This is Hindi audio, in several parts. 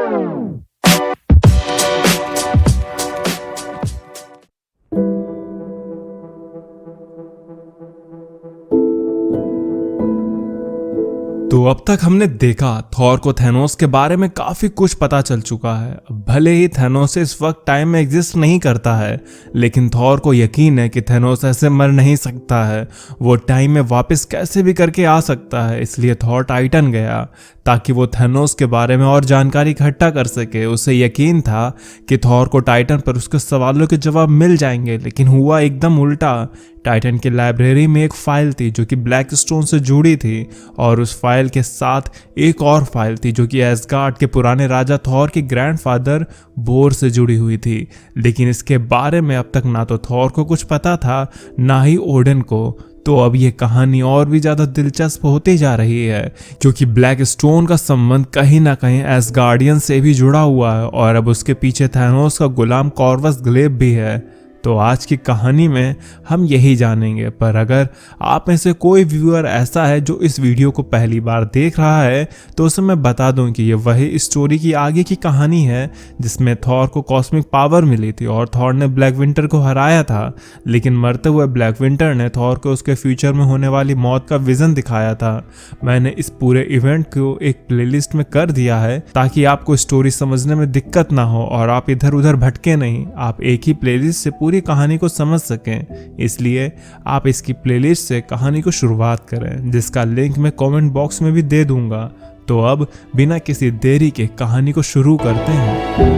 तो अब तक हमने देखा थॉर को थैनोस के बारे में काफी कुछ पता चल चुका है। भले ही थैनोस इस वक्त टाइम में एग्जिस्ट नहीं करता है, लेकिन थॉर को यकीन है कि थैनोस ऐसे मर नहीं सकता है, वो टाइम में वापस कैसे भी करके आ सकता है। इसलिए थॉर टाइटन गया ताकि वो थैनोस के बारे में और जानकारी इकट्ठा कर सके। उसे यकीन था कि थॉर को टाइटन पर उसके सवालों के जवाब मिल जाएंगे, लेकिन हुआ एकदम उल्टा। टाइटन की लाइब्रेरी में एक फाइल थी जो कि ब्लैक स्टोन से जुड़ी थी, और उस फाइल के साथ एक और फाइल थी जो कि एसगार्ड के पुराने राजा थॉर के ग्रैंडफादर बोर से जुड़ी हुई थी। लेकिन इसके बारे में अब तक ना तो थॉर को कुछ पता था, ना ही ओडन को। तो अब ये कहानी और भी ज्यादा दिलचस्प होती जा रही है, क्योंकि ब्लैक स्टोन का संबंध कहीं ना कहीं एसगार्डियन से भी जुड़ा हुआ है, और अब उसके पीछे थैनोस का गुलाम कॉर्वस ग्लेब भी है। तो आज की कहानी में हम यही जानेंगे। पर अगर आप में से कोई व्यूअर ऐसा है जो इस वीडियो को पहली बार देख रहा है, तो उसे मैं बता दूं कि ये वही स्टोरी की आगे की कहानी है जिसमें थॉर को कॉस्मिक पावर मिली थी और थॉर ने ब्लैक विंटर को हराया था। लेकिन मरते हुए ब्लैक विंटर ने थॉर को उसके फ्यूचर में होने वाली मौत का विजन दिखाया था। मैंने इस पूरे इवेंट को एक प्लेलिस्ट में कर दिया है ताकि आपको स्टोरी समझने में दिक्कत ना हो और आप इधर उधर भटके नहीं, आप एक ही प्लेलिस्ट से पूरी कहानी को समझ सकें। इसलिए आप इसकी प्लेलिस्ट से कहानी को शुरुआत करें, जिसका लिंक मैं कमेंट बॉक्स में भी दे दूंगा। तो अब बिना किसी देरी के कहानी को शुरू करते हैं।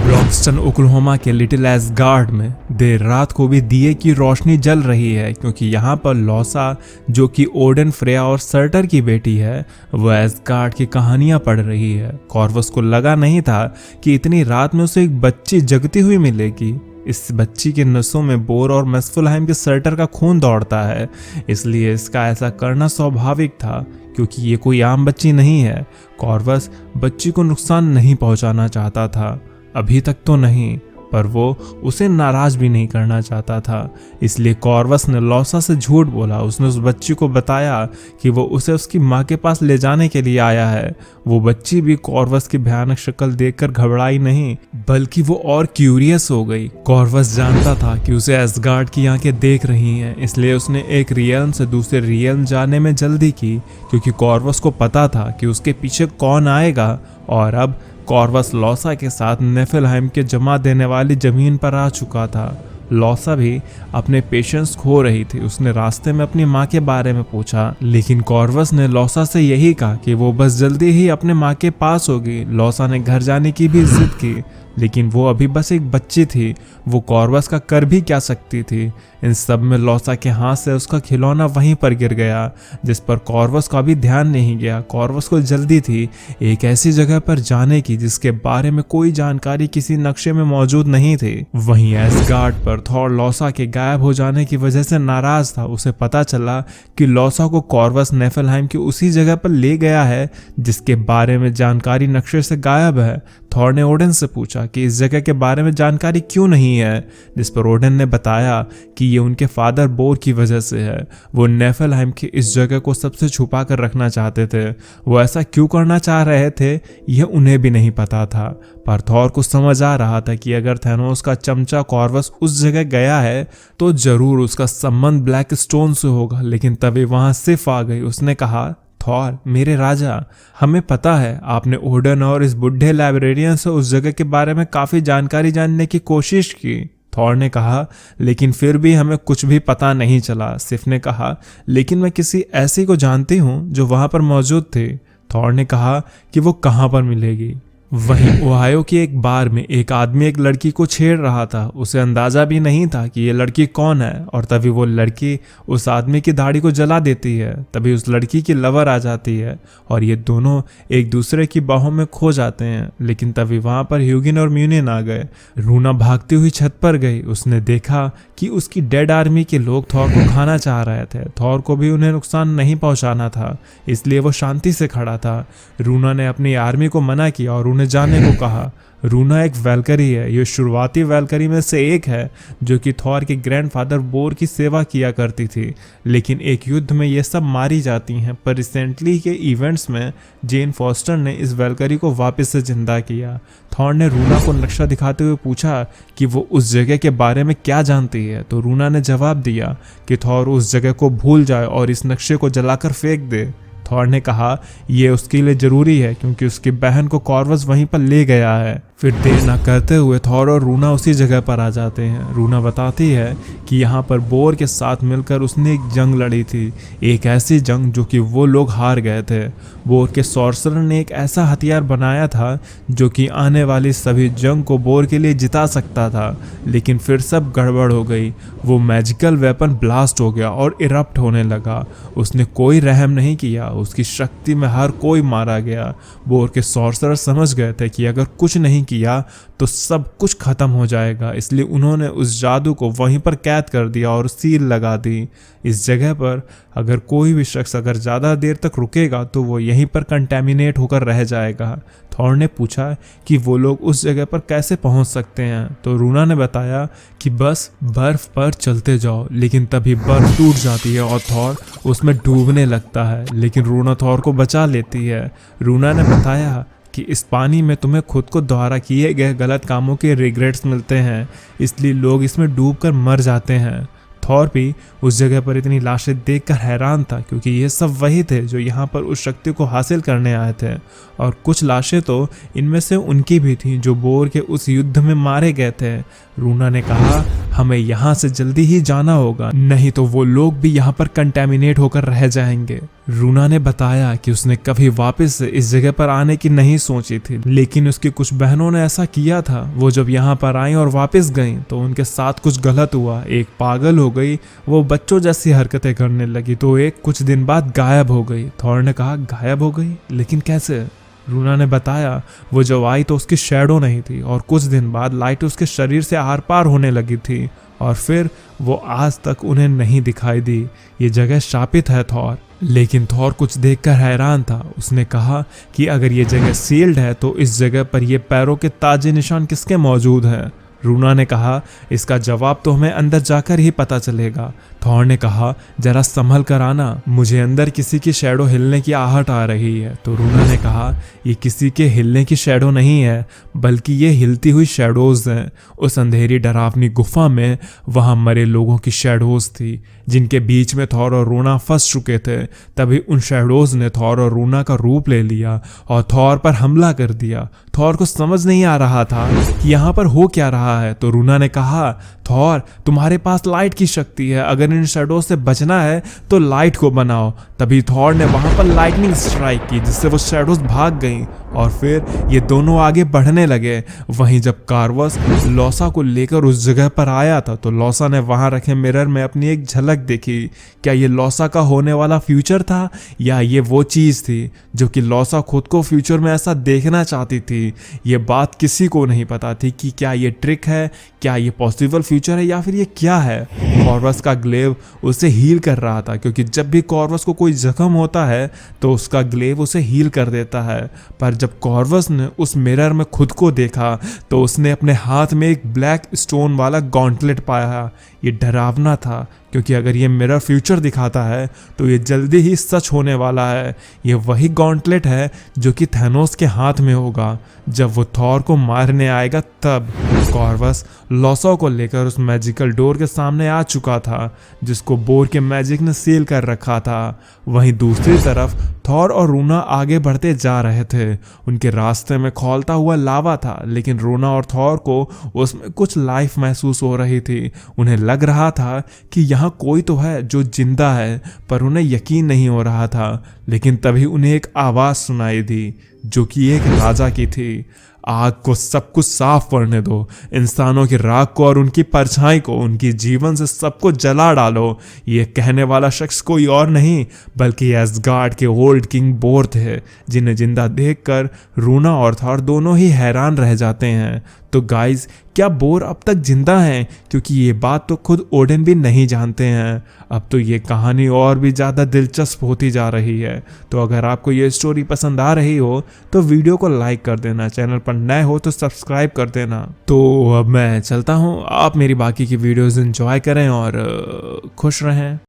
ब्रॉक्सटन ओक्लाहोमा के लिटिल एसगार्ड में देर रात को भी दिए की रोशनी जल रही है, क्योंकि यहाँ पर लॉसा, जो कि ओडन, फ्रेया और सर्टर की बेटी है, वह एसगार्ड की कहानियां पढ़ रही है। कॉर्वस को लगा नहीं था कि इतनी रात में उसे एक बच्ची जगती हुई मिलेगी। इस बच्ची के नसों में बोर और मेस्फुलहाइम के सर्टर का खून दौड़ता है, इसलिए इसका ऐसा करना स्वाभाविक था, क्योंकि ये कोई आम बच्ची नहीं है। कॉर्वस बच्ची को नुकसान नहीं पहुंचाना चाहता था, अभी तक तो नहीं, पर वो उसे नाराज भी नहीं करना चाहता था। इसलिए कॉर्वस ने लॉसा से झूठ बोला। उसने उस बच्ची को बताया कि वो उसे उसकी माँ के पास ले जाने के लिए आया है। वो बच्ची भी कॉर्वस की भयानक शक्ल देखकर घबराई नहीं, बल्कि वो और क्यूरियस हो गई। कॉर्वस जानता था कि उसे एसगार्ड की आंखें देख रही हैं, इसलिए उसने एक रियल्म से दूसरे रियल्म जाने में जल्दी की, क्योंकि कॉर्वस को पता था कि उसके पीछे कौन आएगा। और अब कॉर्वस लॉसा के साथ नेफेलहाइम के जमा देने वाली जमीन पर आ चुका था। लॉसा भी अपने पेशेंस खो रही थी। उसने रास्ते में अपनी माँ के बारे में पूछा, लेकिन कॉर्वस ने लॉसा से यही कहा कि वो बस जल्दी ही अपने माँ के पास होगी। लॉसा ने घर जाने की भी जिद की, लेकिन वो अभी बस एक बच्ची थी, वो कॉर्वस का कर भी क्या सकती थी। इन सब में लॉसा के हाथ से उसका खिलौना वहीं पर गिर गया, जिस पर कॉर्वस का भी ध्यान नहीं गया। कॉर्वस को जल्दी थी एक ऐसी जगह पर जाने की जिसके बारे में कोई जानकारी किसी नक्शे में मौजूद नहीं थी। वहीं एसगार्ड पर थॉर लॉसा के गायब हो जाने की वजह से नाराज था। उसे पता चला कि लॉसा को कॉर्वस नेफेलहाइम की उसी जगह पर ले गया है जिसके बारे में जानकारी नक्शे से गायब है। थॉर ने ओडन से पूछा कि इस जगह के बारे में जानकारी क्यों नहीं है, जिस पर ओडन ने बताया कि ये उनके फादर बोर की वजह से है। वो नेफेलहाइम की इस जगह को सबसे छुपा कर रखना चाहते थे। वो ऐसा क्यों करना चाह रहे थे यह उन्हें भी नहीं पता था, पर थॉर को समझ आ रहा था कि अगर थैनोस का चमचा कॉर्वस उस जगह गया है तो जरूर उसका संबंध ब्लैक स्टोन से होगा। लेकिन तभी वहां सिफ आ गई। उसने कहा, थॉर मेरे राजा, हमें पता है आपने ओडन और इस बुढ़े लाइब्रेरियन से उस जगह के बारे में काफी जानकारी जानने की कोशिश की। थॉर ने कहा, लेकिन फिर भी हमें कुछ भी पता नहीं चला। सिफ ने कहा, लेकिन मैं किसी ऐसी को जानती हूँ जो वहां पर मौजूद थी। थॉर ने कहा कि वो कहाँ पर मिलेगी। वहीं ओहायो की एक बार में एक आदमी एक लड़की को छेड़ रहा था। उसे अंदाजा भी नहीं था कि ये लड़की कौन है, और तभी वो लड़की उस आदमी की दाढ़ी को जला देती है। तभी उस लड़की की लवर आ जाती है और ये दोनों एक दूसरे की बाहों में खो जाते हैं। लेकिन तभी वहां पर ह्यूगिन और म्यूनिन आ गए। रूना भागती हुई छत पर गई। उसने देखा कि उसकी डेड आर्मी के लोग थॉर को खाना चाह रहे थे। थॉर को भी उन्हें नुकसान नहीं पहुंचाना था, इसलिए वो शांति से खड़ा था। रूना ने अपनी आर्मी को मना किया और उन्हें जाने को कहा। रूना एक वैल्करी है, ये शुरुआती वैल्करी में से एक है जो कि थॉर के ग्रैंडफादर बोर की सेवा किया करती थी, लेकिन एक युद्ध में ये सब मारी जाती हैं। पर रिसेंटली के इवेंट्स में जेन फॉस्टर ने इस वैल्करी को वापस से जिंदा किया। थॉर ने रूना को नक्शा दिखाते हुए पूछा कि वो उस जगह के बारे में क्या जानती है, तो रूना ने जवाब दिया कि थॉर उस जगह को भूल जाए और इस नक्शे को जलाकर फेंक दे। थॉर ने कहा यह उसके लिए जरूरी है क्योंकि उसकी बहन को कॉर्वस वहीं पर ले गया है। फिर देर न करते हुए थॉर और रूना उसी जगह पर आ जाते हैं। रूना बताती है कि यहाँ पर बोर के साथ मिलकर उसने एक जंग लड़ी थी, एक ऐसी जंग जो कि वो लोग हार गए थे। बोर के सॉर्सरर ने एक ऐसा हथियार बनाया था जो कि आने वाली सभी जंग को बोर के लिए जिता सकता था, लेकिन फिर सब गड़बड़ हो गई। वो मैजिकल वेपन ब्लास्ट हो गया और इरप्ट होने लगा। उसने कोई रहम नहीं किया, उसकी शक्ति में हर कोई मारा गया। बोर के सॉर्सरर समझ गए थे कि अगर कुछ नहीं किया तो सब कुछ खत्म हो जाएगा, इसलिए उन्होंने उस जादू को वहीं पर कैद कर दिया और सील लगा दी। इस जगह पर अगर कोई भी शख्स अगर ज़्यादा देर तक रुकेगा तो वो यहीं पर कंटेमिनेट होकर रह जाएगा। थॉर ने पूछा कि वो लोग उस जगह पर कैसे पहुंच सकते हैं, तो रूना ने बताया कि बस बर्फ पर चलते जाओ, लेकिन तभी बर्फ टूट जाती है और थॉर उसमें डूबने लगता है, लेकिन रूना थॉर को बचा लेती है। रूना ने बताया कि इस पानी में तुम्हें खुद को द्वारा किए गए गलत कामों के रिग्रेट्स मिलते हैं, इसलिए लोग इसमें डूबकर मर जाते हैं। थॉर भी उस जगह पर इतनी लाशें देखकर हैरान था क्योंकि ये सब वही थे जो यहाँ पर उस शक्ति को हासिल करने आए थे, और कुछ लाशें तो इनमें से उनकी भी थीं जो बोर के उस युद्ध में मारे गए थे। रूना ने कहा हमें यहाँ से जल्दी ही जाना होगा, नहीं तो वो लोग भी यहाँ पर कंटेमिनेट होकर रह जाएंगे। रूना ने बताया कि उसने कभी वापस से इस जगह पर आने की नहीं सोची थी, लेकिन उसकी कुछ बहनों ने ऐसा किया था। वो जब यहाँ पर आई और वापस गई तो उनके साथ कुछ गलत हुआ। एक पागल हो गई, वो बच्चों जैसी हरकतें करने लगी, तो एक कुछ दिन बाद गायब हो गई। थॉर ने कहा गायब हो गई, लेकिन कैसे? रूना ने बताया वो जब आई तो उसकी शैडो नहीं थी और कुछ दिन बाद लाइट उसके शरीर से आर पार होने लगी थी और फिर वो आज तक उन्हें नहीं दिखाई दी। ये जगह शापित है थॉर। लेकिन थॉर कुछ देखकर हैरान था। उसने कहा कि अगर ये जगह सील्ड है तो इस जगह पर ये पैरों के ताजे निशान किसके मौजूद हैं? रूना ने कहा इसका जवाब तो हमें अंदर जाकर ही पता चलेगा। थॉर ने कहा जरा संभल कर आना, मुझे अंदर किसी की शैडो हिलने की आहट आ रही है। तो रूना ने कहा ये किसी के हिलने की शैडो नहीं है, बल्कि ये हिलती हुई शैडोज हैं। उस अंधेरी डरावनी गुफा में वहां मरे लोगों की शैडोज थी जिनके बीच में थॉर और रूना फंस चुके थे। तभी उन शैडोज ने थॉर और रूना का रूप ले लिया और थॉर पर हमला कर दिया। थॉर को समझ नहीं आ रहा था कि यहाँ पर हो क्या रहा है, तो रूना ने कहा थॉर तुम्हारे पास लाइट की शक्ति है, अगर इन शैडो से बचना है तो लाइट को बनाओ। तभी थॉर ने वहां पर लाइटनिंग स्ट्राइक की जिससे वो शैडोज भाग गईं और फिर ये दोनों आगे बढ़ने लगे। वहीं जब कार्वस लौसा को लेकर उस जगह पर आया था तो लौसा ने वहां रखे मिरर में अपनी एक झलक देखी। क्या ये लौसा का होने वाला फ्यूचर था या ये वो चीज थी जो कि लौसा खुद को फ्यूचर में ऐसा देखना चाहती थी? ये बात किसी को नहीं पता थी कि क्या ये ट्रिक है, क्या ये पॉसिबल फ्यूचर है या फिर ये क्या है। कॉर्वस का ग्लेव उसे हील कर रहा था क्योंकि जब भी कॉर्वस को कोई जख्म होता है तो उसका ग्लेव उसे हील कर देता है। पर जब कॉर्वस ने उस मिरर में खुद को देखा तो उसने अपने हाथ में एक ब्लैक स्टोन वाला गॉन्टलेट पाया। ये डरावना था क्योंकि अगर ये मिरर फ्यूचर दिखाता है तो ये जल्दी ही सच होने वाला है। ये वही गॉन्टलेट है जो कि थैनोस के हाथ में होगा जब वो थॉर को मारने आएगा। तब कॉर्वस लौसा को लेकर उस मैजिकल डोर के सामने आ चुका था जिसको बोर के मैजिक ने सील कर रखा था। वहीं दूसरी तरफ थॉर और रूना आगे बढ़ते जा रहे थे। उनके रास्ते में खौलता हुआ लावा था, लेकिन रूना और थॉर को उसमें कुछ लाइफ महसूस हो रही थी। उन्हें लग रहा था कि यहाँ कोई तो है जो जिंदा है, पर उन्हें यकीन नहीं हो रहा था। लेकिन तभी उन्हें एक आवाज़ सुनाई दी जो कि एक राजा की थी। आग को सब कुछ साफ करने दो, इंसानों की राख को और उनकी परछाई को, उनकी जीवन से सबको जला डालो। ये कहने वाला शख्स कोई और नहीं बल्कि एसगार्ड के ओल्ड किंग बोर थे, जिन्हें जिंदा देखकर रूना और थॉर दोनों ही हैरान रह जाते हैं। तो गाइज क्या बोर अब तक जिंदा हैं? क्योंकि ये बात तो खुद ओडिन भी नहीं जानते हैं। अब तो ये कहानी और भी ज़्यादा दिलचस्प होती जा रही है। तो अगर आपको ये स्टोरी पसंद आ रही हो तो वीडियो को लाइक कर देना, चैनल पर नए हो तो सब्सक्राइब कर देना। तो अब मैं चलता हूँ, आप मेरी बाकी की वीडियोस एंजॉय करें और खुश रहें।